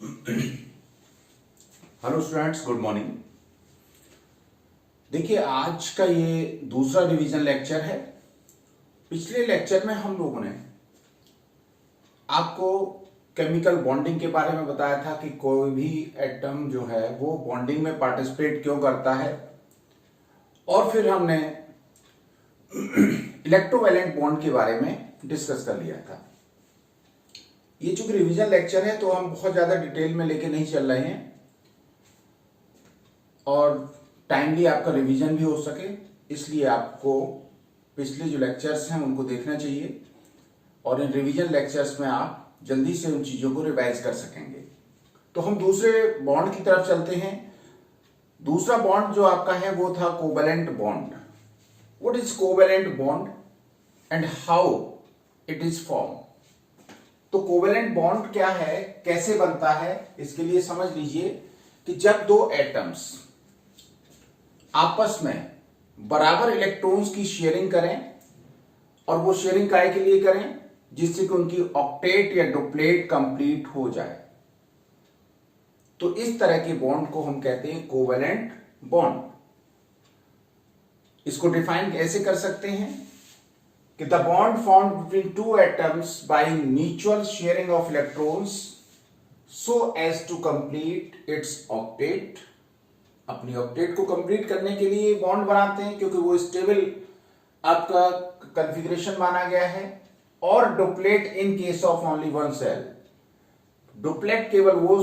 Hello students, good morning. देखिए, आज का ये दूसरा रिवीजन लेक्चर है। पिछले लेक्चर में हम लोगों ने आपको केमिकल बॉन्डिंग के बारे में बताया था कि कोई भी एटम जो है वो बॉन्डिंग में पार्टिसिपेट क्यों करता है, और फिर हमने इलेक्ट्रोवैलेंट बॉन्ड के बारे में डिस्कस कर लिया था। ये चूंकि रिवीजन लेक्चर है तो हम बहुत ज्यादा डिटेल में लेके नहीं चल रहे हैं और टाइमली आपका रिवीजन भी हो सके, इसलिए आपको पिछले जो लेक्चर्स हैं उनको देखना चाहिए और इन रिवीजन लेक्चर्स में आप जल्दी से उन चीजों को रिवाइज कर सकेंगे। तो हम दूसरे बॉन्ड की तरफ चलते हैं। दूसरा बॉन्ड जो आपका है वो था covalent bond. What is covalent bond and how it is form? तो कोवैलेंट बॉन्ड क्या है, कैसे बनता है, इसके लिए समझ लीजिए कि जब दो एटम्स आपस में बराबर इलेक्ट्रॉन्स की शेयरिंग करें, और वो शेयरिंग काहे के लिए करें, जिससे कि उनकी ऑक्टेट या डुप्लेट कंप्लीट हो जाए, तो इस तरह के बॉन्ड को हम कहते हैं कोवैलेंट बॉन्ड। इसको डिफाइन कैसे कर सकते हैं कि the bond formed between two atoms by mutual sharing of electrons so as to complete its octet. अपनी ऑक्टेट को कंप्लीट करने के लिए बॉन्ड बनाते हैं क्योंकि वो स्टेबल आपका कॉन्फ़िगरेशन माना गया है। और duplet in case of only one cell. Duplet केवल वो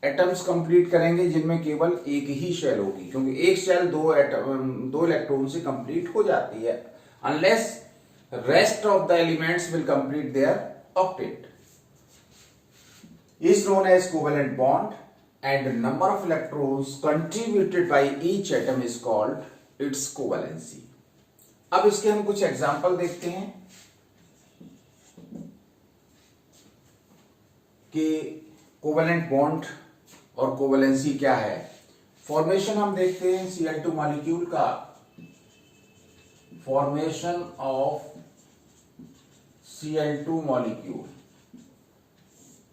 एटम्स कंप्लीट करेंगे जिनमें केवल एक ही शेल होगी, क्योंकि एक शेल दो इलेक्ट्रॉन से कंप्लीट हो जाती है unless rest of the elements will complete their octet. is known as covalent bond and the number of electrons contributed by each atom is called its covalency. अब इसके हम कुछ एग्जांपल देखते हैं कि कोवैलेंट बॉन्ड और कोवैलेंसी क्या है। फॉर्मेशन हम देखते हैं Cl2 मॉलिक्यूल का। फॉर्मेशन ऑफ Cl2 मॉलिक्यूल,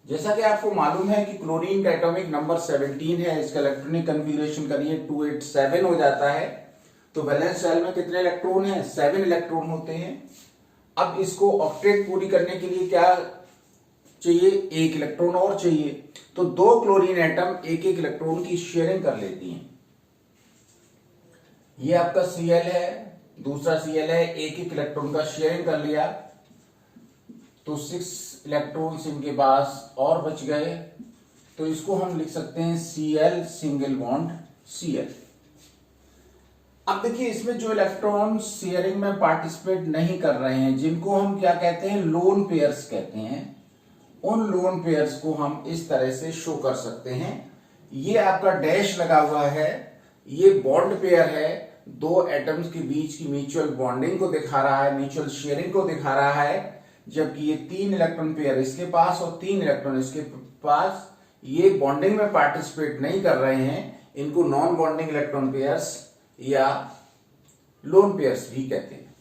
जैसा कि आपको मालूम है कि क्लोरीन का एटॉमिक नंबर 17 है, इसका इलेक्ट्रॉनिक कन्फिगरेशन करिए 287 हो जाता है। तो वैलेंस शेल में कितने इलेक्ट्रॉन हैं? 7 इलेक्ट्रॉन होते हैं। अब इसको ऑक्टेट पूरी करने के लिए क्या चाहिए? एक इलेक्ट्रॉन और चाहिए। तो दो क्लोरीन एटम एक एक इलेक्ट्रॉन की शेयरिंग कर लेती हैं। ये आपका Cl है, दूसरा Cl है, एक एक इलेक्ट्रॉन का शेयरिंग कर लिया, तो 6 इलेक्ट्रॉन्स इनके पास और बच गए। तो इसको हम लिख सकते हैं Cl सिंगल बॉन्ड Cl। अब देखिए, इसमें जो इलेक्ट्रॉन शेयरिंग में पार्टिसिपेट नहीं कर रहे हैं, जिनको हम क्या कहते हैं? लोन पेयर्स कहते हैं। उन लोन पेयर्स को हम इस तरह से शो कर सकते हैं। ये आपका डैश लगा हुआ है, ये बॉन्ड पेयर है, दो एटम्स के बीच की म्यूचुअल बॉन्डिंग को दिखा रहा है, म्यूचुअल शेयरिंग को दिखा रहा है। जबकि ये 3 इलेक्ट्रॉन पेयर इसके पास और 3 इलेक्ट्रॉन इसके पास, ये बॉन्डिंग में पार्टिसिपेट नहीं कर रहे हैं। इनको नॉन बॉन्डिंग इलेक्ट्रॉन पेयर्स या लोन पेयर्स भी कहते हैं।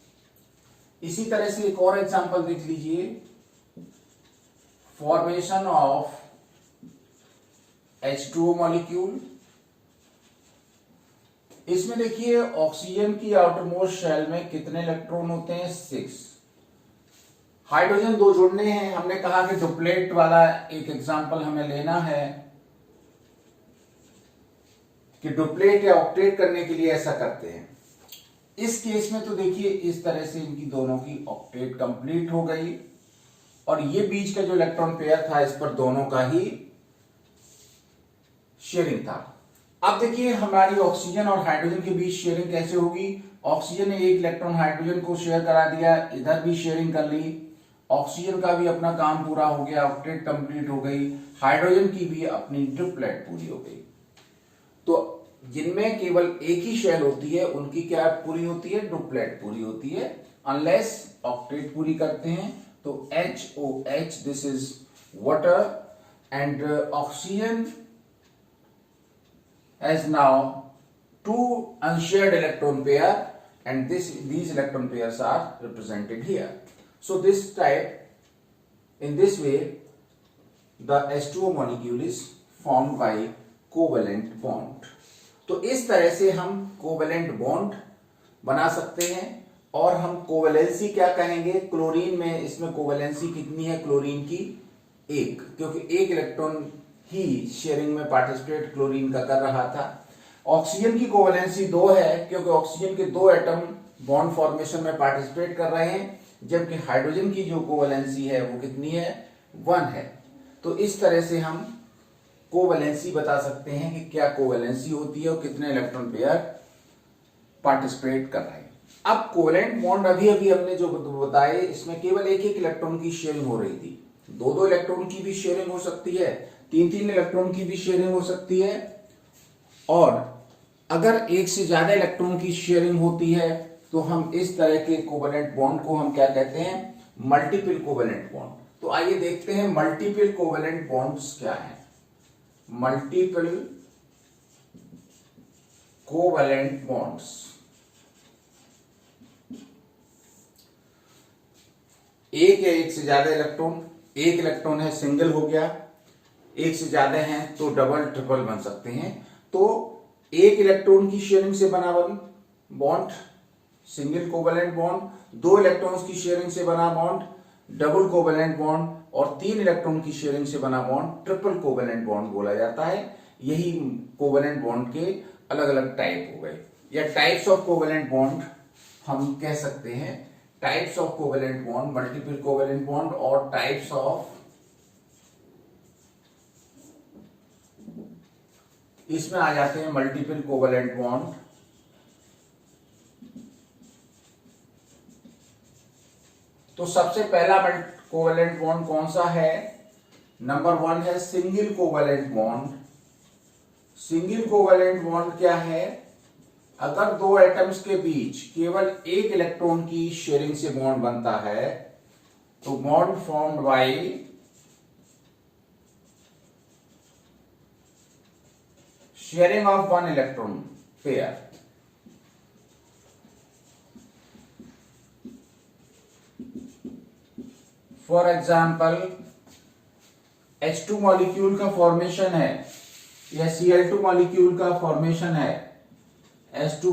इसी तरह से एक और एग्जांपल देख लीजिए, फॉर्मेशन ऑफ H2O मॉलिक्यूल। इसमें देखिए, ऑक्सीजन की आउटरमोस्ट शेल में कितने इलेक्ट्रॉन होते हैं? 6। हाइड्रोजन 2 जोड़ने हैं। हमने कहा कि डुप्लेट वाला एक एग्जांपल हमें लेना है कि डुप्लेट या ऑक्टेट करने के लिए ऐसा करते हैं। इस केस में तो देखिए, इस तरह से इनकी दोनों की ऑक्टेट कंप्लीट हो गई, और ये बीच का जो इलेक्ट्रॉन पेयर था, इस पर दोनों का ही शेयरिंग था। अब देखिए, हमारी ऑक्सीजन और हाइड्रोजन के बीच शेयरिंग कैसे होगी? ऑक्सीजन ने एक इलेक्ट्रॉन हाइड्रोजन को शेयर करा दिया, इधर भी शेयरिंग कर ली, ऑक्सीजन का भी अपना काम पूरा हो गया, ऑक्टेट कंप्लीट हो गई, हाइड्रोजन की भी अपनी ट्रिपलेट पूरी हो गई। तो जिनमें केवल एक ही शेल होती है उनकी क्या पूरी होती है? डुप्लेट पूरी होती है, अनलेस ऑक्टेट पूरी करते हैं। तो HOH, this is water, and oxygen has now 2 unshared electron pair, and these electron pairs are represented here. So this type, in this way, the H2O molecule is formed by covalent bond। तो इस तरह से हम covalent bond बना सकते हैं। और हम कोवेलेंसी क्या कहेंगे, क्लोरीन में इसमें कोवेलेंसी कितनी है क्लोरीन की, एक, क्योंकि एक इलेक्ट्रॉन ही शेयरिंग में पार्टिसिपेट क्लोरीन का कर रहा था। ऑक्सीजन की कोवेलेंसी 2 है, क्योंकि ऑक्सीजन के 2 एटम बॉन्ड फॉर्मेशन में पार्टिसिपेट कर रहे हैं, जबकि हाइड्रोजन की जो कोवेलेंसी है वो कितनी है, 1 है। तो इस तरह से हम कोवेलेंसी बता सकते हैं कि क्या कोवेलेंसी होती है और कितने इलेक्ट्रॉन पेयर पार्टिसिपेट कर रहे हैं। अब कोवेलेंट बॉन्ड अभी अभी हमने जो बताए, इसमें केवल एक एक इलेक्ट्रॉन की शेयरिंग हो रही थी। 2-2 इलेक्ट्रॉन की भी शेयरिंग हो सकती है, 3-3 इलेक्ट्रॉन की भी शेयरिंग हो सकती है। और अगर एक से ज्यादा इलेक्ट्रॉन की शेयरिंग होती है तो हम इस तरह के कोवेलेंट बॉन्ड को हम क्या कहते हैं, मल्टीपल कोवेलेंट बॉन्ड। तो आइए देखते हैं मल्टीपल कोवेलेंट बॉन्ड्स क्या है। मल्टीपल कोवेलेंट बॉन्ड्स, एक है एक से ज्यादा इलेक्ट्रॉन, एक इलेक्ट्रॉन है सिंगल हो गया, एक से ज्यादा हैं तो डबल ट्रिपल बन सकते हैं। तो एक इलेक्ट्रॉन की शेयरिंग से बना bond single covalent bond, 2 electrons की शेयरिंग से बना बॉन्ड डबल कोवेलेंट बॉन्ड, और 3 इलेक्ट्रॉन की शेयरिंग से बना बॉन्ड ट्रिपल कोवेलेंट बॉन्ड बोला जाता है। यही कोवेलेंट बॉन्ड के अलग अलग टाइप हो गए, या टाइप्स ऑफ कोवेलेंट बॉन्ड हम कह सकते हैं। Types of covalent bond, multiple covalent bond और टाइप्स ऑफ, इसमें आ जाते हैं मल्टीपल कोवेलेंट बॉन्ड। तो सबसे पहला कोवेलेंट बॉन्ड कौन सा है, नंबर 1 है single covalent bond. Single covalent bond क्या है, अगर 2 एटम्स के बीच केवल एक इलेक्ट्रॉन की शेयरिंग से बॉन्ड बनता है तो bond formed by sharing of 1 electron pair. For example H2 molecule का फॉर्मेशन है या Cl2 मॉलिक्यूल का फॉर्मेशन है। H2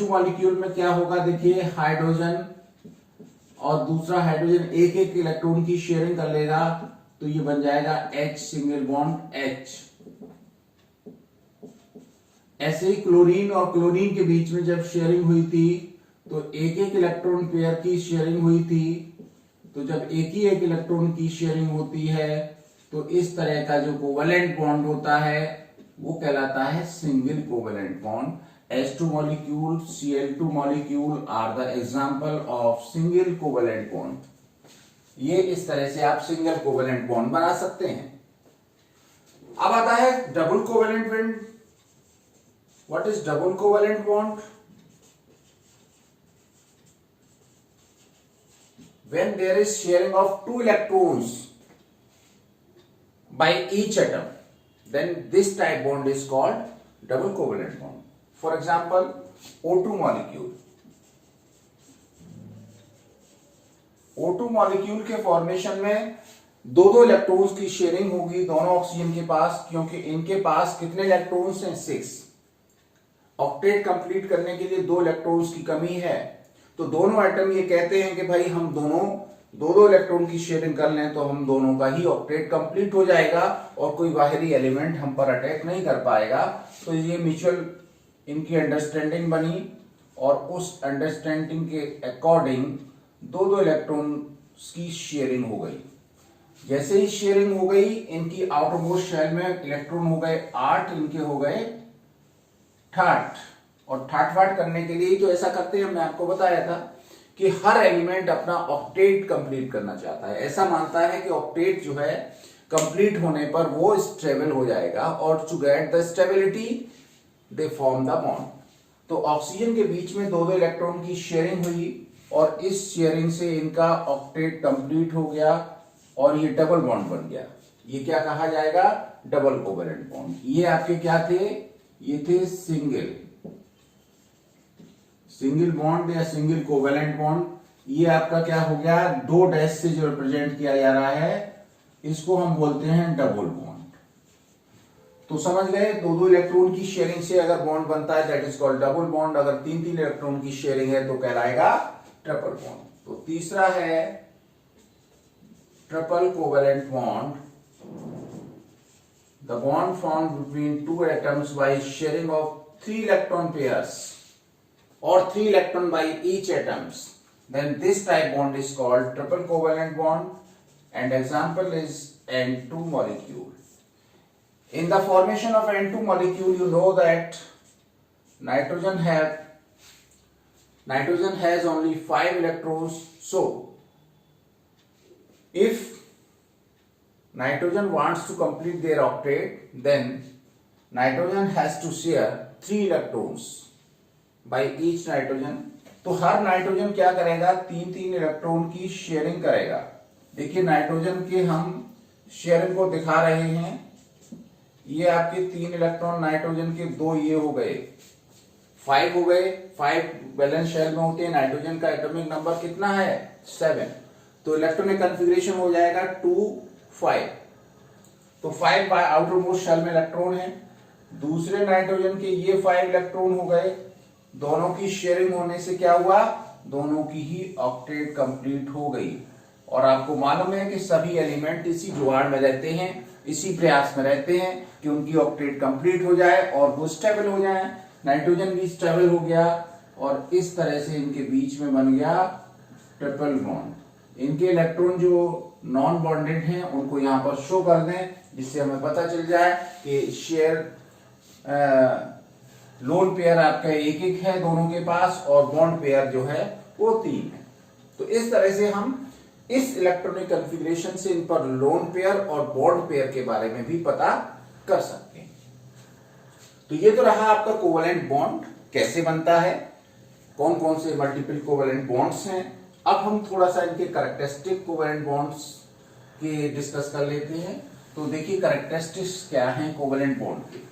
मॉलिक्यूल में क्या होगा, देखिए हाइड्रोजन और दूसरा हाइड्रोजन एक एक इलेक्ट्रॉन की शेयरिंग कर लेगा, तो ये बन जाएगा H सिंगल बॉन्ड H। ऐसे ही क्लोरीन और क्लोरीन के बीच में जब शेयरिंग हुई थी तो एक एक इलेक्ट्रॉन पेयर की शेयरिंग हुई थी। तो जब एक ही एक इलेक्ट्रॉन की शेयरिंग होती है तो इस तरह का जो कोवेलेंट बॉन्ड होता है वो कहलाता है single covalent bond. H2 molecule, Cl2 molecule are the example of single covalent bond। ये इस तरह से आप सिंगल कोवेलेंट बॉन्ड बना सकते हैं। अब आता है double covalent bond. What is double covalent bond? When there is sharing of 2 electrons by each atom, then this type bond is called double covalent bond। For example, O2 molecule। O2 molecule के formation में 2-2 electrons की sharing होगी दोनों oxygen के पास, क्योंकि इनके पास कितने electrons हैं, 6। ऑक्टेट कंप्लीट करने के लिए 2 इलेक्ट्रॉन्स की कमी है। तो दोनों एटम ये कहते हैं कि भाई हम दोनों 2-2 इलेक्ट्रॉन की शेयरिंग कर लें तो हम दोनों का ही ऑक्टेट कंप्लीट हो जाएगा और कोई बाहरी एलिमेंट हम पर अटैक नहीं कर पाएगा। तो ये म्यूचुअल इनकी अंडरस्टैंडिंग बनी और उस अंडरस्टैंडिंग के अकॉर्डिंग 2-2 इलेक्ट्रॉन की शेयरिंग हो गई। जैसे ही शेयरिंग हो गई, इनकी आउटर मोस्ट शेल में इलेक्ट्रॉन हो गए 8, इनके हो गए 68। और ठाट करने के लिए तो ऐसा करते हैं, मैं आपको बताया था कि हर एलिमेंट अपना ऑक्टेट कंप्लीट करना चाहता है। ऐसा मानता है कि ऑक्टेट जो है कंप्लीट होने पर वो स्टेबल हो जाएगा और to get the stability they form the bond. तो ऑक्सीजन के बीच में 2-2 इलेक्ट्रॉन की शेयरिंग हुई और इस शेयरिंग से इनका ऑक्टेट कंप्लीट हो गया और ये डबल बॉन्ड बन गया। ये क्या कहा जाएगा, डबल कोवेलेंट बॉन्ड। ये आपके क्या थे, ये थे सिंगल बॉन्ड या सिंगल कोवेलेंट बॉन्ड। ये आपका क्या हो गया, 2 डैश से जो रिप्रेजेंट किया जा रहा है इसको हम बोलते हैं डबल बॉन्ड। तो समझ गए, 2 इलेक्ट्रॉन की शेयरिंग से अगर बॉन्ड बनता है that is called double bond, अगर 3 इलेक्ट्रॉन की शेयरिंग है तो कहलाएगा ट्रिपल बॉन्ड। तो तीसरा है triple covalent bond, the bond formed between 2 atoms by sharing of 3 electron pairs or 3 electron by each atoms, then this type bond is called triple covalent bond, and example is N2 molecule. In the formation of N2 molecule, you know that nitrogen has only 5 electrons. So if nitrogen wants to complete their octet, then nitrogen has to share 3 electrons by each nitrogen. तो हर nitrogen क्या करेगा, 3 electron की sharing करेगा। देखिए nitrogen के हम sharing को दिखा रहे हैं, ये आपके 3 इलेक्ट्रॉन नाइट्रोजन के 2 ये हो गए, 5 हो गए, 5 वैलेंस शेल में होते हैं। नाइट्रोजन का एटॉमिक नंबर कितना है, 7, तो इलेक्ट्रॉनिक कन्फिग्रेशन हो जाएगा 2 5। तो 5 आउटर मोस्ट शेल में इलेक्ट्रॉन है, दूसरे नाइट्रोजन के ये 5 इलेक्ट्रॉन हो गए, दोनों की शेयरिंग होने से क्या हुआ, दोनों की ही ऑक्टेट कंप्लीट हो गई। और आपको मालूम है कि सभी एलिमेंट इसी जुगाड़ में रहते हैं, इसी प्रयास में रहते हैं कि उनकी ऑक्टेट कंप्लीट हो जाए और वो स्टेबल हो जाए। नाइट्रोजन भी स्टेबल हो गया और इस तरह से इनके बीच में बन गया ट्रिपल बॉन्ड। इनके इलेक्ट्रॉन जो नॉन बॉन्डेड हैं उनको यहां पर शो कर दें, जिससे हमें पता चल जाए कि शेयर लोन पेयर आपका 1 है दोनों के पास और बॉन्ड पेयर जो है वो 3 है। तो इस तरह से हम इस इलेक्ट्रॉनिक कॉन्फ़िगरेशन से इन पर लोन पेयर और बॉन्ड पेयर के बारे में भी पता कर सकते हैं। तो ये तो रहा आपका कोवेलेंट बॉन्ड कैसे बनता है, कौन कौन से मल्टीपल कोवेलेंट बॉन्ड्स हैं। अब हम थोड़ा सा इनके कैरेक्टरिस्टिक कोवेलेंट बॉन्ड्स के डिस्कस कर लेते हैं। तो देखिए कैरेक्टरिस्टिक्स क्या हैं कोवेलेंट बॉन्ड के।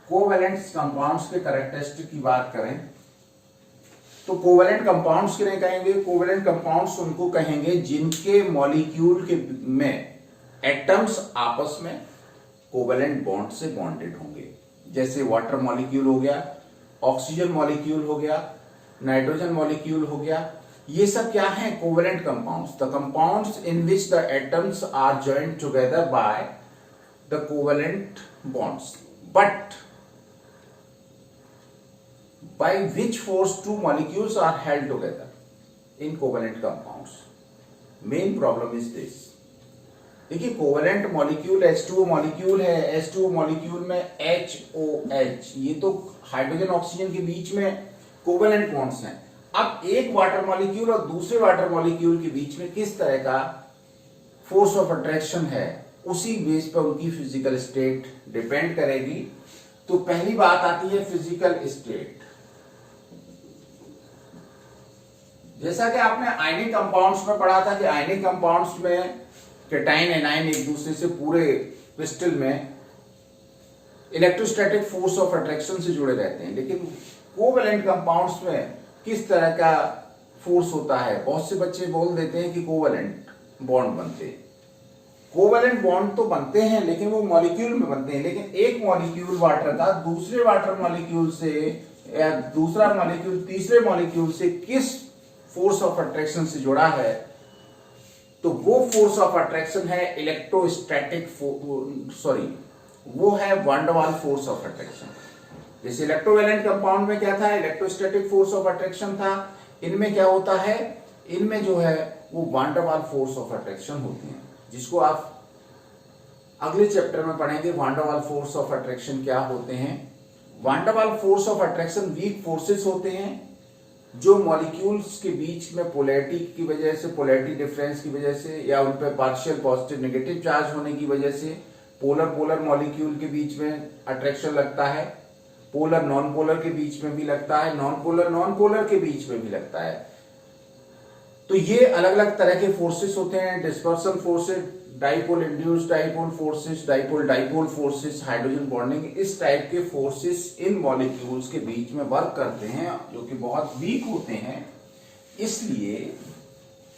कोवेलेंट कंपाउंड्स के कैरेक्टरिस्टिक की बात करें तो कोवेलेंट कंपाउंड्स किन्हें कहेंगे, कोवेलेंट कंपाउंड्स उनको कहेंगे जिनके मॉलिक्यूल के में एटम्स आपस में कोवेलेंट बॉन्ड से बॉन्डेड होंगे। जैसे वाटर मॉलिक्यूल हो गया, ऑक्सीजन मॉलिक्यूल हो गया, नाइट्रोजन मॉलिक्यूल हो गया, ये सब क्या है, covalent compounds. The compounds in which the atoms are joined together by the covalent bonds, but by which force 2 molecules are held together in covalent compounds. Main problem is this. देखिए covalent molecule H2O molecule है, H2O molecule में HOH, ये तो hydrogen oxygen के बीच में covalent bonds हैं। अब एक वाटर मॉलिक्यूल और दूसरे वाटर मॉलिक्यूल के बीच में किस तरह का फोर्स ऑफ अट्रैक्शन है, उसी बेस पर उनकी फिजिकल स्टेट डिपेंड करेगी। तो पहली बात आती है फिजिकल स्टेट। जैसा कि आपने आयनिक कंपाउंड्स में पढ़ा था कि आयनिक कंपाउंड्स में कैटाइन एनाइन एक दूसरे से पूरे क्रिस्टल में इलेक्ट्रोस्टैटिक फोर्स ऑफ अट्रैक्शन से जुड़े रहते हैं, लेकिन कोवेलेंट कंपाउंड्स में किस तरह का फोर्स होता है। बहुत से बच्चे बोल देते हैं कि कोवेलेंट बॉन्ड बनते हैं। कोवेलेंट बॉन्ड तो बनते हैं लेकिन वो मॉलिक्यूल में बनते हैं, लेकिन एक मॉलिक्यूल वाटर का दूसरे वाटर मॉलिक्यूल से या दूसरा मॉलिक्यूल तीसरे मॉलिक्यूल से किस फोर्स ऑफ अट्रैक्शन से जुड़ा है, तो वो फोर्स ऑफ अट्रैक्शन है इलेक्ट्रोस्टैटिक, वो है van der Waals force of attraction. जैसे इलेक्ट्रोवैलेंट कंपाउंड में क्या था, इलेक्ट्रोस्टैटिक फोर्स ऑफ अट्रैक्शन था, इनमें क्या होता है, इनमें जो है वो van der Waals force of attraction होती है, जिसको आप अगले चैप्टर में पढ़ेंगे। Van der Waals force of attraction क्या होते हैं। Van der Waals force of attraction weak forces होते हैं जो मॉलिक्यूल्स के बीच में पोलैरिटी की वजह से, पोलैरिटी डिफरेंस की वजह से, या उन पर पार्शियल पॉजिटिव नेगेटिव चार्ज होने की वजह से पोलर मॉलिक्यूल के बीच में अट्रैक्शन लगता है। पोलर नॉन पोलर के बीच में भी लगता है, नॉन पोलर के बीच में भी लगता है। तो ये अलग अलग तरह के फोर्सेस होते हैं, dispersion forces, dipole induced dipole forces, dipole forces, hydrogen bonding, इस टाइप के फोर्सेस इन मॉलिक्यूल्स के बीच में वर्क करते हैं जो कि बहुत वीक होते हैं। इसलिए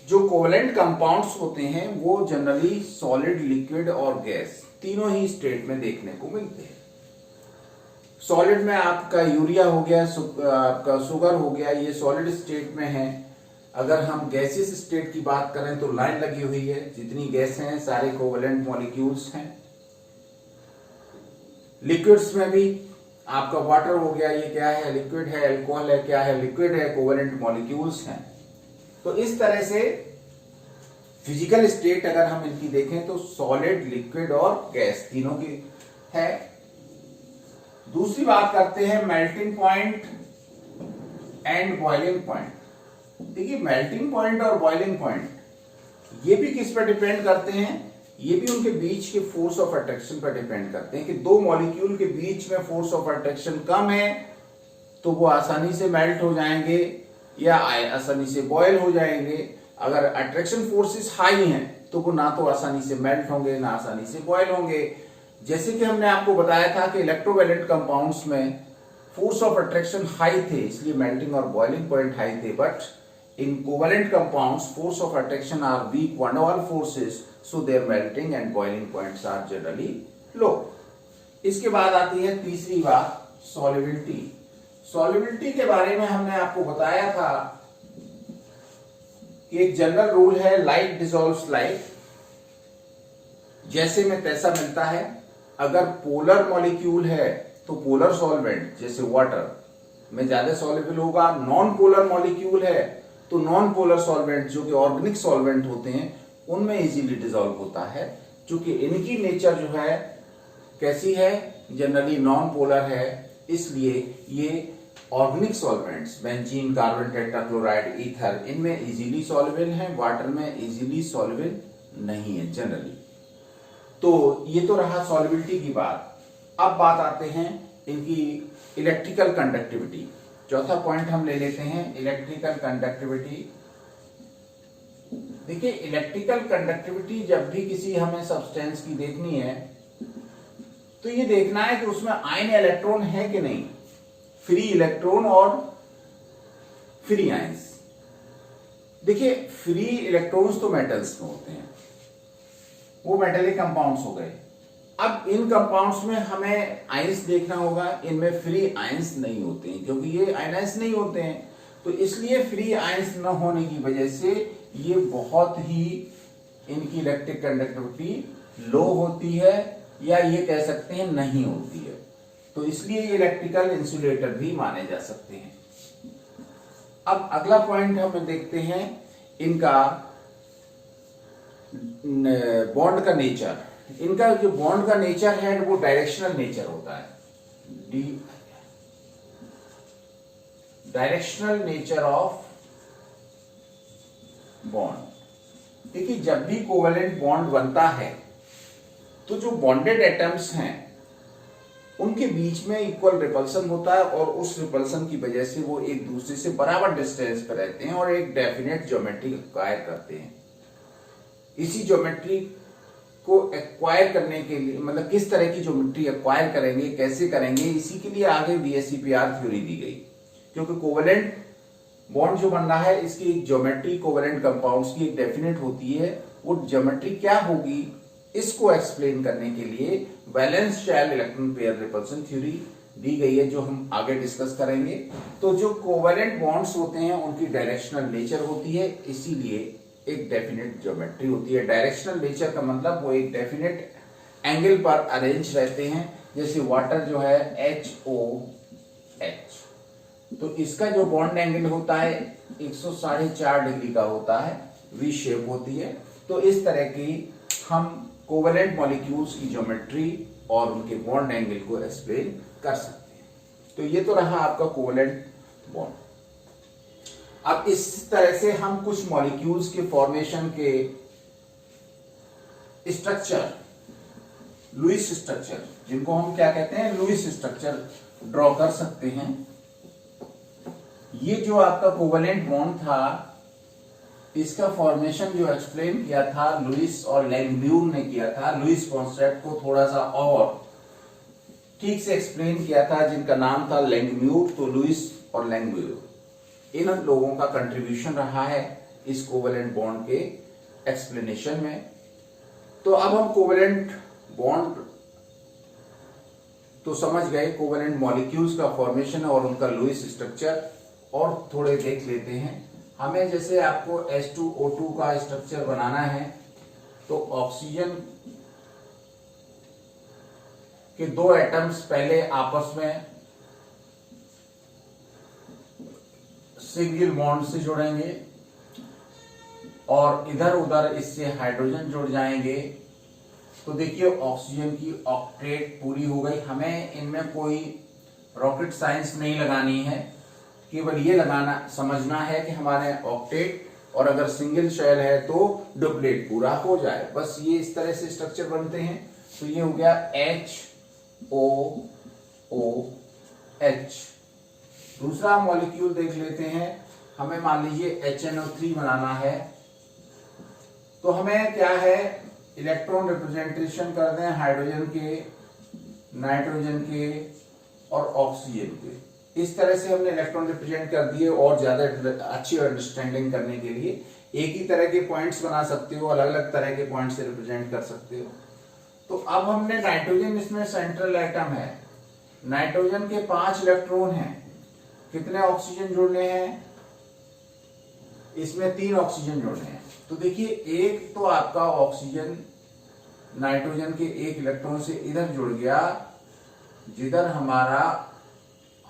जो कोवेलेंट कंपाउंड्स होते हैं वो जनरली सॉलिड, लिक्विड और गैस तीनों ही स्टेट में देखने को मिलते हैं। सॉलिड में आपका यूरिया हो गया, आपका शुगर हो गया, ये सॉलिड स्टेट में है। अगर हम गैसियस स्टेट की बात करें तो लाइन लगी हुई है, जितनी गैस हैं सारे कोवेलेंट मॉलिक्यूल्स हैं। लिक्विड्स में भी आपका वाटर हो गया, ये क्या है, लिक्विड है, अल्कोहल है, क्या है, लिक्विड है, कोवेलेंट मॉलिक्यूल्स हैं। तो इस तरह से फिजिकल स्टेट अगर हम इनकी देखें तो सॉलिड, लिक्विड और गैस तीनों की है। दूसरी बात करते हैं melting point and boiling point. देखिए मेल्टिंग पॉइंट और बॉइलिंग पॉइंट ये भी किस पर डिपेंड करते हैं, ये भी उनके बीच के फोर्स ऑफ अट्रैक्शन पर डिपेंड करते हैं कि दो मॉलिक्यूल के बीच में फोर्स ऑफ अट्रैक्शन कम है तो वो आसानी से मेल्ट हो जाएंगे या आसानी से बॉयल हो जाएंगे। अगर अट्रैक्शन फोर्सेस हाई हैं तो वो ना तो आसानी से मेल्ट होंगे ना आसानी से बॉयल होंगे। जैसे कि हमने आपको बताया था कि इलेक्ट्रोवैलेंट कंपाउंड्स में फोर्स ऑफ अट्रैक्शन हाई थे इसलिए मेल्टिंग और बॉइलिंग पॉइंट हाई थे, but in covalent compounds force of attraction are weak van der Waals forces, so their melting and boiling points are generally low. इसके बाद आती है तीसरी बात, solubility। solubility के बारे में हमने आपको बताया था कि एक जनरल रूल है like dissolves like, जैसे में तैसा मिलता है। अगर पोलर मॉलिक्यूल है तो पोलर सॉल्वेंट जैसे वाटर में ज्यादा सॉल्युबल होगा, नॉन पोलर मॉलिक्यूल है तो नॉन पोलर सॉल्वेंट जो कि ऑर्गेनिक सॉल्वेंट होते हैं उनमें इजीली डिसॉल्व होता है। क्योंकि इनकी नेचर जो है कैसी है, जनरली नॉन पोलर है, इसलिए ये organic solvents benzene, carbon tetrachloride, ether इनमें इजीली सॉल्युबल हैं, वाटर में इजीली सॉल्युबल नहीं है जनरली। तो ये तो रहा सॉल्युबिलिटी की बात। अब बात आते हैं इनकी इलेक्ट्रिकल कंडक्टिविटी। चौथा पॉइंट हम ले लेते हैं इलेक्ट्रिकल कंडक्टिविटी। देखिए इलेक्ट्रिकल कंडक्टिविटी जब भी किसी हमें सब्सटेंस की देखनी है तो ये देखना है कि उसमें आयन इलेक्ट्रॉन है कि नहीं, फ्री इलेक्ट्रॉन और फ्री आयंस। देखिए फ्री इलेक्ट्रॉन्स तो मेटल्स में होते हैं, वो मेटेलिक कंपाउंड्स हो गए। अब इन कंपाउंड्स में हमें आयंस देखना होगा, इनमें फ्री आयंस नहीं होते हैं क्योंकि ये आयनाइज नहीं होते हैं, तो इसलिए फ्री आयंस न होने की वजह से ये बहुत ही इनकी इलेक्ट्रिक कंडक्टिविटी लो होती है या ये कह सकते हैं नहीं होती है। तो इसलिए ये इलेक्ट्रिकल इंसुलेटर भी माने जा सकते हैं। अब अगला पॉइंट हम देखते हैं इनका बॉन्ड का नेचर। इनका जो बॉन्ड का नेचर है वो डायरेक्शनल नेचर होता है, डायरेक्शनल नेचर ऑफ बॉन्ड। देखिए जब भी कोवेलेंट बॉन्ड बनता है तो जो बॉन्डेड एटम्स हैं उनके बीच में इक्वल रिपल्सन होता है और उस रिपल्सन की वजह से वो एक दूसरे से बराबर डिस्टेंस पर रहते हैं और एक डेफिनेट ज्योमेट्री एक्वायर करते हैं। इसी ज्योमेट्री को एक्वायर करने के लिए, मतलब किस तरह की ज्योमेट्री एक्वायर करेंगे, कैसे करेंगे, इसी के लिए आगे VSEPR थ्योरी दी गई। क्योंकि कोवेलेंट बॉन्ड जो बन रहा है इसकी एक ज्योमेट्री कोवेलेंट कंपाउंड्स की एक डेफिनेट होती है, वो ज्योमेट्री क्या होगी इसको एक्सप्लेन करने के लिए valence shell electron pair repulsion theory दी गई है, जो हम आगे डिस्कस करेंगे। तो जो कोवेलेंट बॉन्ड्स होते हैं उनकी डायरेक्शनल नेचर होती है, इसीलिए एक डेफिनेट ज्योमेट्री होती है। डायरेक्शनल नेचर का मतलब वो एक डेफिनेट एंगल पर अरेंज रहते हैं। जैसे वाटर जो है HOH, तो इसका जो बॉन्ड एंगल होता है 104.5 डिग्री का होता है, वी शेप होती है। तो इस तरह की हम कोवेलेंट मॉलिक्यूल्स की ज्योमेट्री और उनके बॉन्ड एंगल को एक्सप्लेन कर सकते हैं। तो ये तो रहा आपका कोवेलेंट बॉन्ड। अब इस तरह से हम कुछ मॉलिक्यूल्स के फॉर्मेशन के स्ट्रक्चर, लुईस स्ट्रक्चर, जिनको हम क्या कहते हैं, लुईस स्ट्रक्चर ड्रॉ कर सकते हैं। ये जो आपका कोवेलेंट बॉन्ड था, इसका फॉर्मेशन जो एक्सप्लेन किया था लुईस और लैंगम्यूर ने किया था। लुईस कॉन्सेप्ट को थोड़ा सा और ठीक से एक्सप्लेन किया था, जिनका नाम था लैंगम्यूर। तो लुईस और लैंगम्यूर, इन लोगों का कंट्रीब्यूशन रहा है इस कोवेलेंट बॉन्ड के एक्सप्लेनेशन में। तो अब हम कोवेलेंट बॉन्ड तो समझ गए, कोवेलेंट मॉलिक्यूल्स का फॉर्मेशन और उनका लुईस स्ट्रक्चर और थोड़े देख लेते हैं। हमें जैसे आपको H2O2 का स्ट्रक्चर बनाना है, तो ऑक्सीजन के दो एटम्स पहले आपस में सिंगल बॉन्ड से जुड़ेंगे और इधर उधर इससे हाइड्रोजन जुड़ जाएंगे। तो देखिए ऑक्सीजन की ऑक्टेट पूरी हो गई। हमें इनमें कोई रॉकेट साइंस नहीं लगानी है, केवल ये लगाना समझना है कि हमारे ऑक्टेट, और अगर सिंगल शेल है तो डुप्लेट पूरा हो जाए। बस ये इस तरह से स्ट्रक्चर बनते हैं। तो ये हो गया HOOH। दूसरा मॉलिक्यूल देख लेते हैं। हमें मान लीजिए HNO3 बनाना है, तो हमें क्या है, इलेक्ट्रॉन रिप्रेजेंटेशन कर दें हाइड्रोजन के, नाइट्रोजन के और ऑक्सीजन के। इस तरह से हमने इलेक्ट्रॉन रिप्रेजेंट कर दिए। और ज्यादा अच्छी अंडरस्टैंडिंग करने के लिए एक ही तरह के पॉइंट्स बना सकते हो, अलग अलग तरह के पॉइंट से रिप्रेजेंट कर सकते हो। तो अब हमने नाइट्रोजन, इसमें सेंट्रल एटम है, नाइट्रोजन के 5 इलेक्ट्रॉन हैं। कितने ऑक्सीजन जुड़ने हैं, इसमें 3 ऑक्सीजन जुड़ने हैं। तो देखिए एक तो आपका ऑक्सीजन नाइट्रोजन के 1 इलेक्ट्रॉन से इधर जुड़ गया, जिधर हमारा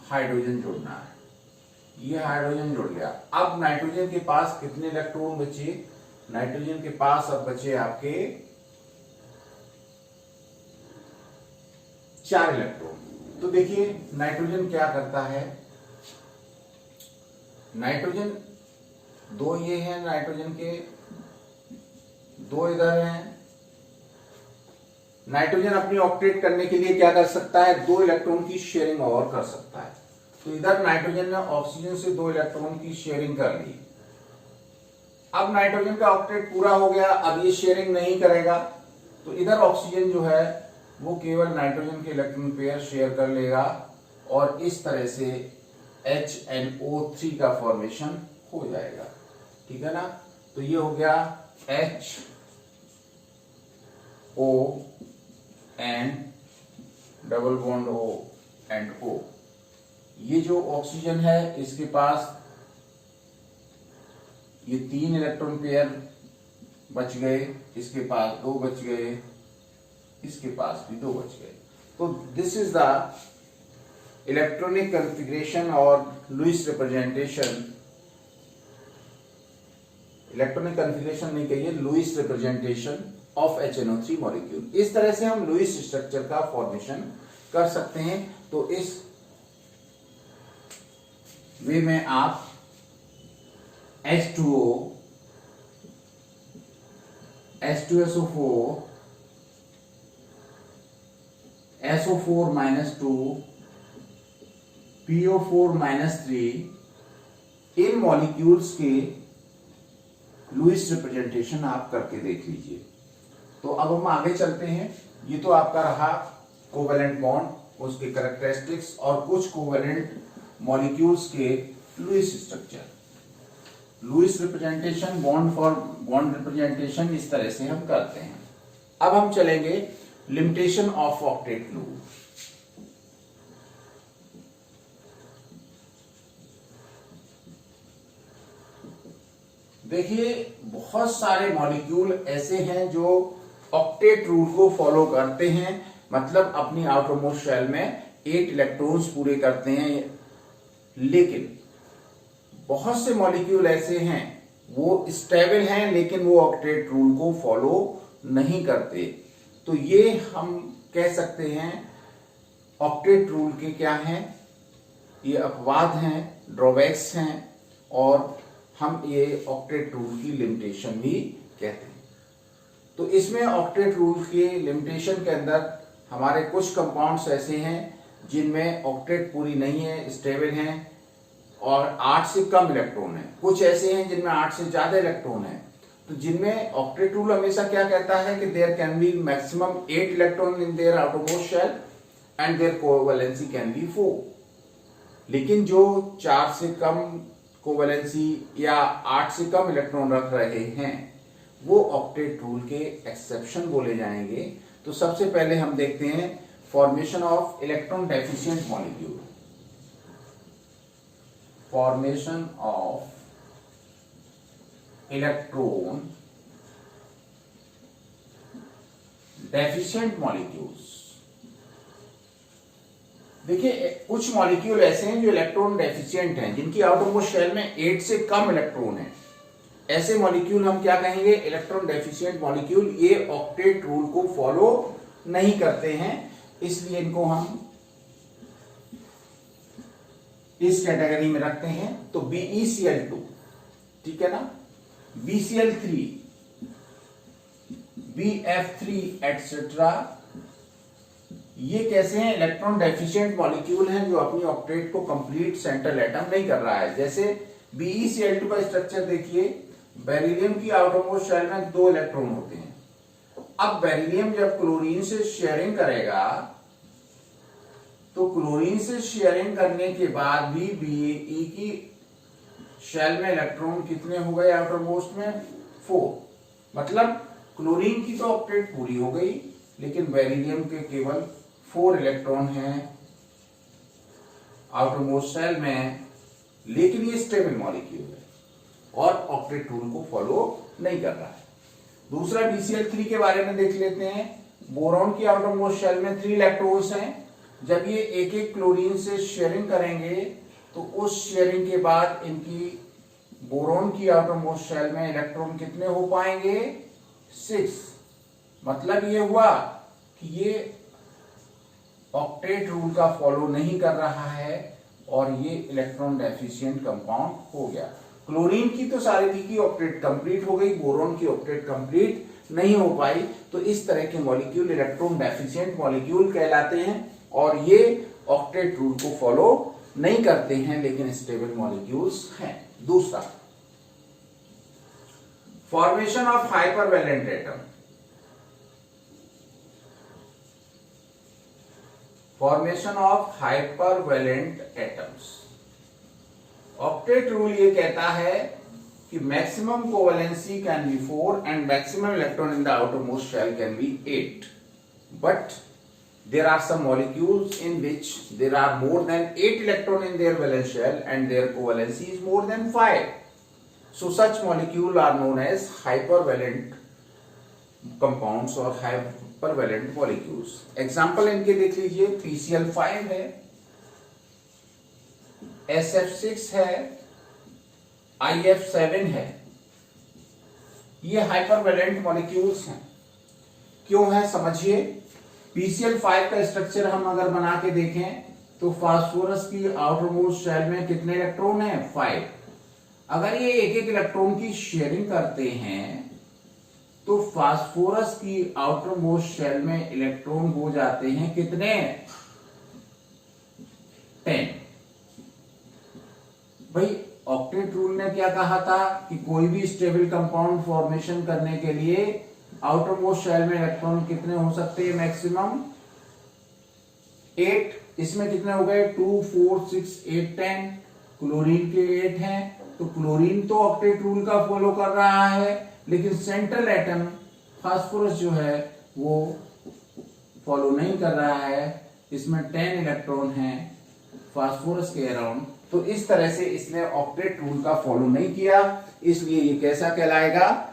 हाइड्रोजन जुड़ना है। ये हाइड्रोजन जुड़ गया। अब नाइट्रोजन के पास कितने इलेक्ट्रॉन बचे, नाइट्रोजन के पास अब बचे आपके 4 इलेक्ट्रॉन। तो देखिए नाइट्रोजन क्या करता है, नाइट्रोजन 2 ये हैं, नाइट्रोजन के 2 इधर हैं। नाइट्रोजन अपनी ऑक्टेट करने के लिए क्या कर सकता है, 2 इलेक्ट्रॉन की शेयरिंग और कर सकता है। तो इधर नाइट्रोजन ने ऑक्सीजन से 2 इलेक्ट्रॉन की शेयरिंग कर ली। अब नाइट्रोजन का ऑक्टेट पूरा हो गया, अब ये शेयरिंग नहीं करेगा। तो इधर ऑक्सीजन जो है वो केवल नाइट्रोजन के इलेक्ट्रॉन पेयर शेयर कर लेगा और इस तरह से HNO3 का फॉर्मेशन हो जाएगा। ठीक है ना। तो ये हो गया HO and double bond O and O। ये जो ऑक्सीजन है इसके पास ये 3 इलेक्ट्रॉन पेयर बच गए, इसके पास 2 बच गए, इसके पास भी 2 बच गए। तो this is the electronic configuration और लुईस रिप्रेजेंटेशन, इलेक्ट्रॉनिक कॉन्फ़िगरेशन नहीं कहिए, Lewis representation of HNO3 molecule. इस तरह से हम लुईस स्ट्रक्चर का फॉर्मेशन कर सकते हैं। तो इस वे में आप H2O, H2SO4, SO4-2, PO4-3 इन मॉलिक्यूल्स के लुईस रिप्रेजेंटेशन आप करके देख लीजिए। तो अब हम आगे चलते हैं। ये तो आपका रहा कोवेलेंट बॉन्ड, उसके कैरेक्टरिस्टिक्स और कुछ कोवेलेंट मॉलिक्यूल्स के Lewis structure. Lewis representation, bond for bond representation इस तरह से हम करते हैं। अब हम चलेंगे लिमिटेशन ऑफ ऑक्टेट ग्रुप। देखिए बहुत सारे मॉलिक्यूल ऐसे हैं जो ऑक्टेट रूल को फॉलो करते हैं, मतलब अपनी आउटरमोस्ट शेल में 8 इलेक्ट्रॉन्स पूरे करते हैं। लेकिन बहुत से मॉलिक्यूल ऐसे हैं वो स्टेबल हैं लेकिन वो ऑक्टेट रूल को फॉलो नहीं करते। तो ये हम कह सकते हैं ऑक्टेट रूल के क्या हैं, ये अपवाद हैं, ड्रॉबैक्स हैं, और हम ये ऑक्टेट रूल की लिमिटेशन भी कहते हैं। तो इसमें ऑक्टेट रूल के लिमिटेशन के अंदर हमारे कुछ कंपाउंड्स ऐसे हैं जिनमें ऑक्टेट पूरी नहीं है, स्टेबल हैं और 8 से कम इलेक्ट्रॉन है। कुछ ऐसे हैं जिनमें 8 से ज्यादा इलेक्ट्रॉन है। तो जिनमें ऑक्टेट रूल हमेशा क्या कहता है कि there can be maximum 8 electron in their outermost shell and their covalency can be 4। लेकिन जो 4 से कम कोवैलेंसी या 8 से कम इलेक्ट्रॉन रख रहे हैं वो ऑक्टेट रूल के एक्सेप्शन बोले जाएंगे। तो सबसे पहले हम देखते हैं formation of electron deficient molecule. Formation of electron deficient molecules. देखिए कुछ मॉलिक्यूल ऐसे हैं जो इलेक्ट्रॉन डेफिशिएंट हैं, जिनकी आउटरमोस्ट शेल में 8 से कम इलेक्ट्रॉन है। ऐसे मॉलिक्यूल हम क्या कहेंगे? Electron deficient molecule. ये ऑक्टेट रूल को फॉलो नहीं करते हैं, इसलिए इनको हम इस कैटेगरी में रखते हैं। तो BeCl2, ठीक है ना, BCl3, BF3 एटसेट्रा, ये कैसे हैं? इलेक्ट्रॉन डेफिशिएंट मॉलिक्यूल हैं जो अपनी ऑक्टेट को कंप्लीट सेंट्रल एटम नहीं कर रहा है। जैसे BeCl2 का स्ट्रक्चर देखिए, बेरिलियम की आउटरमोस्ट शेल में 2 इलेक्ट्रॉन होते हैं। अब बेरिलियम जब क्लोरीन से शेयरिंग करेगा तो क्लोरीन से शेयरिंग करने के बाद भी Be की शेल में इलेक्ट्रॉन कितने हो गए आउटरमोस्ट में? 4। मतलब क्लोरीन की तो ऑक्टेट पूरी हो गई, लेकिन बेरिलियम के केवल 4 इलेक्ट्रॉन हैं आउटरमोस्ट शेल में। लेकिन ये स्टेबल मॉलिक्यूल है और ऑक्टेट रूल को फॉलो नहीं कर रहा है। दूसरा BCl3 के बारे में देख लेते हैं। बोरॉन की आउटरमोस्ट शेल में 3 इलेक्ट्रॉन्स हैं। जब ये एक एक क्लोरीन से शेयरिंग करेंगे तो उस शेयरिंग के बाद इनकी बोरॉन की आउटरमोस्ट शेल में इलेक्ट्रॉन कितने हो पाएंगे? 6। मतलब ये हुआ कि ये ऑक्टेट रूल का फॉलो नहीं कर रहा है और ये इलेक्ट्रॉन डेफिशिएंट कंपाउंड हो गया। क्लोरीन की तो सारी की ऑक्टेट कंप्लीट हो गई, बोरॉन की ऑक्टेट कंप्लीट नहीं हो पाई। तो इस तरह के मॉलिक्यूल इलेक्ट्रॉन डेफिशिएंट मॉलिक्यूल कहलाते हैं और ये ऑक्टेट रूल को फॉलो नहीं करते हैं, लेकिन स्टेबल मॉलिक्यूल्स हैं। दूसरा, formation of hypervalent atom. Formation of hypervalent atoms. Octet rule ये कहता है कि maximum covalency can be 4 and maximum electron in the outermost shell can be 8, but there are some molecules in which there are more than 8 electron in their valence shell and their covalency is more than 5. So such molecules are known as hypervalent compounds or hypervalent molecules. Example इनके देख लीजिए, PCl5 है, SF6 है, IF7 है। ये hypervalent molecules हैं। क्यों है समझिए। PCl5 का स्ट्रक्चर हम अगर बना के देखें तो फास्फोरस की आउटरमोस्ट शेल में कितने इलेक्ट्रॉन हैं? 5। अगर ये एक एक इलेक्ट्रॉन की शेयरिंग करते हैं तो फास्फोरस की आउटरमोस्ट शेल में इलेक्ट्रॉन हो जाते हैं कितने? 10। भाई ऑक्टेट रूल ने क्या कहा था कि कोई भी स्टेबल कंपाउंड फॉर्मेशन करने के लिए आउटरमोस्ट शेल में इलेक्ट्रॉन कितने हो सकते हैं? मैक्सिमम 8। इसमें कितने हो गए? 2, 4, 6, 8, 10। क्लोरीन के 8 हैं, तो क्लोरीन तो ऑक्टेट रूल का फॉलो कर रहा है, लेकिन सेंट्रल एटम फास्फोरस जो है वो फॉलो नहीं कर रहा है। इसमें 10 इलेक्ट्रॉन हैं फास्फोरस के अराउंड। तो इस तरह से इसने ऑक्टेट रूल का फॉलो नहीं किया, इसलिए ये कैसा कहलाएगा?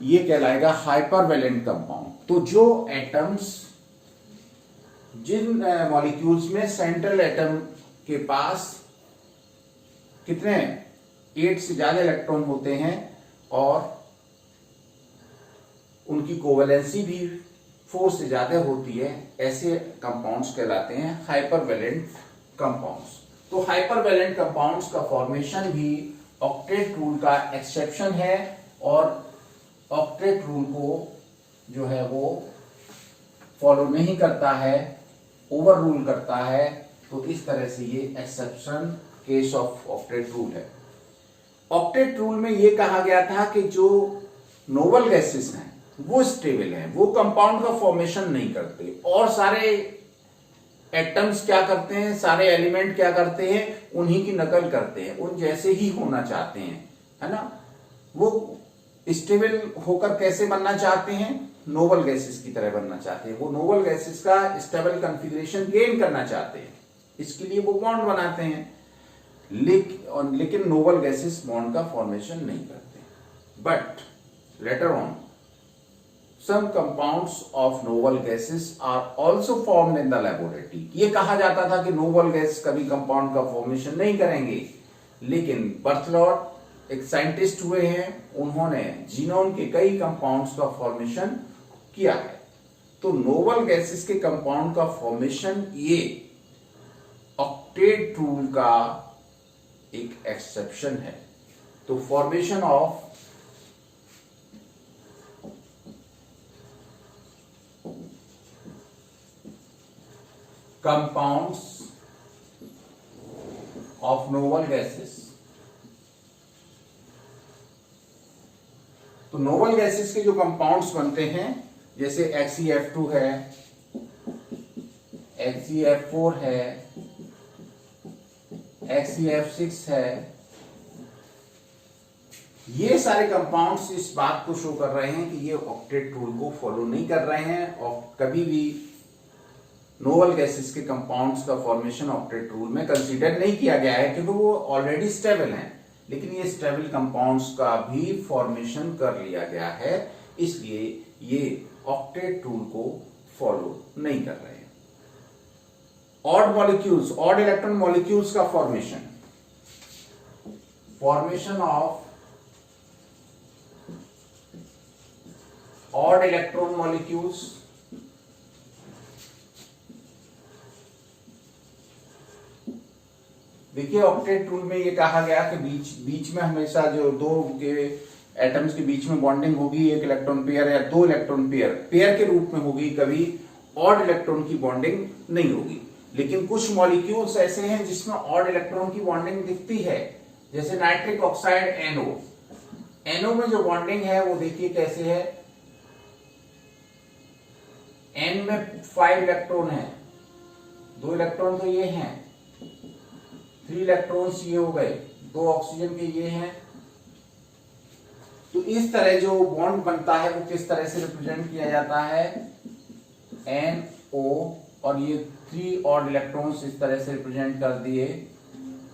ये कहलाएगा हाइपरवैलेंट कंपाउंड। तो जो एटम्स, जिन मॉलिक्यूल्स में सेंट्रल एटम के पास कितने 8 से ज्यादा इलेक्ट्रॉन होते हैं और उनकी कोवैलेंसी भी 4 से ज्यादा होती है, ऐसे कंपाउंड्स कहलाते हैं हाइपरवैलेंट कंपाउंड्स। तो हाइपरवैलेंट कंपाउंड्स का फॉर्मेशन भी ऑक्टेट रूल का एक्सेप्शन है और ऑक्टेट रूल को जो है वो फॉलो नहीं करता है, ओवर रूल करता है। तो इस तरह से ये exception case of octet rule है। ऑक्टेट रूल में ये कहा गया था कि जो नोबल गैसेस हैं वो स्टेबल हैं, वो कंपाउंड का फॉर्मेशन नहीं करते, और सारे एटम्स क्या करते हैं, सारे एलिमेंट क्या करते हैं, उन्हीं की नकल करते हैं, उन जैसे ही होना चाहते हैं, है ना। वो स्टेबल होकर कैसे बनना चाहते हैं, नोबल गैसेस की तरह बनना चाहते हैं, वो नोबल गैसेस का स्टेबल कॉन्फ़िगरेशन गेन करना चाहते हैं, इसके लिए वो बॉन्ड बनाते हैं। लेकिन नोबल गैसेस बॉन्ड का फॉर्मेशन नहीं करते। But later on some compounds of noble gases are also formed in the laboratory। ये कहा जाता था कि नोबल गैस कभी कंपाउंड का फॉर्मेशन नहीं करेंगे, लेकिन बर्थलॉट एक साइंटिस्ट हुए हैं, उन्होंने जीनोम के कई कंपाउंड्स का फॉर्मेशन किया है। तो नोबल गैसेस के कंपाउंड का फॉर्मेशन ये ऑक्टेट रूल का एक एक्सेप्शन है। तो formation of compounds of noble gases। तो नोबल गैसेस के जो कंपाउंड्स बनते हैं, जैसे XeF2 है, XeF4 है, XeF6 है, ये सारे कंपाउंड्स इस बात को शो कर रहे हैं कि ये ऑक्टेट रूल को फॉलो नहीं कर रहे हैं, और कभी भी नोबल गैसेस के कंपाउंड्स का फॉर्मेशन ऑक्टेट रूल में कंसीडर नहीं किया गया है, क्योंकि वो ऑलरेडी स्टेबल हैं। लेकिन ये स्टेबल कंपाउंड्स का भी फॉर्मेशन कर लिया गया है, इसलिए ये ऑक्टेट रूल को फॉलो नहीं कर रहे हैं। Odd molecules, odd electron molecules का formation of odd electron molecules देखिए, ऑक्टेट रूल में ये कहा गया कि बीच में हमेशा जो दो के एटम्स के बीच में बॉन्डिंग होगी, एक इलेक्ट्रॉन पेयर या दो इलेक्ट्रॉन पेयर के रूप में होगी, कभी ऑड इलेक्ट्रॉन की बॉन्डिंग नहीं होगी। लेकिन कुछ मॉलिक्यूल्स ऐसे हैं जिसमें ऑड इलेक्ट्रॉन की बॉन्डिंग दिखती है, जैसे नाइट्रिक ऑक्साइड NO। NO में जो बॉन्डिंग है वो देखिए कैसे है, N में 5 इलेक्ट्रॉन है, 2 इलेक्ट्रॉन तो ये हैं, 3 इलेक्ट्रॉन्स ये हो गए, 2 ऑक्सीजन के ये हैं। तो इस तरह जो बॉन्ड बनता है वो किस तरह से रिप्रेजेंट किया जाता है, NO, और ये 3 ऑड इलेक्ट्रॉन्स इस तरह से रिप्रेजेंट कर दिए।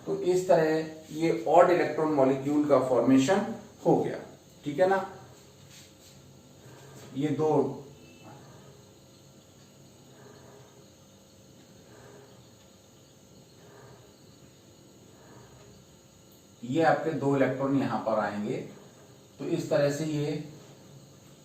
तो इस तरह ये ऑड इलेक्ट्रॉन मॉलिक्यूल का फॉर्मेशन हो गया, ठीक है ना। ये दो ये आपके 2 इलेक्ट्रॉन यहां पर आएंगे। तो इस तरह से ये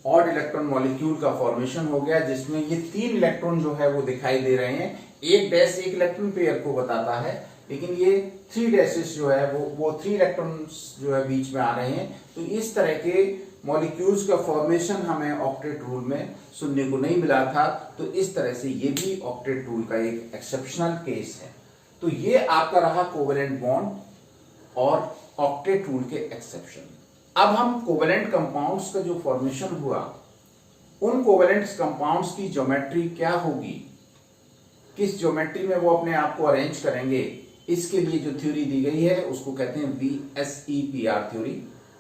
ऑड इलेक्ट्रॉन मॉलिक्यूल का फॉर्मेशन हो गया, जिसमें ये 3 इलेक्ट्रॉन जो है वो दिखाई दे रहे हैं। एक डैश एक इलेक्ट्रॉन पेयर को बताता है, लेकिन ये 3 डैशेस जो है वो 3 इलेक्ट्रॉन्स जो है बीच में आ रहे हैं। तो इस तरह के मॉलिक्यूल्स का फॉर्मेशन हमें ऑक्टेट रूल में सुनने को नहीं मिला था। तो इस तरह से ये भी ऑक्टेट रूल का एक एक्सेप्शनल केस है। तो ये आपका रहा कोवेलेंट बॉन्ड और ऑक्टेट रूल के एक्सेप्शन। अब हम कोवेलेंट कंपाउंड्स का जो फॉर्मेशन हुआ, उन कोवेलेंट कंपाउंड्स की ज्योमेट्री क्या होगी, किस ज्योमेट्री में वो अपने आप को अरेंज करेंगे, इसके लिए जो थ्योरी दी गई है उसको कहते हैं VSEPR theory,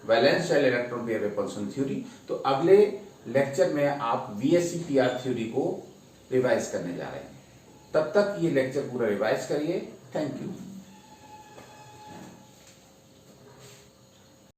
valence shell electron pair repulsion theory. तो अगले लेक्चर में आप VSEPR थ्योरी को रिवाइज करने जा रहे हैं। तब तक ये लेक्चर पूरा रिवाइज करिए। Thank you.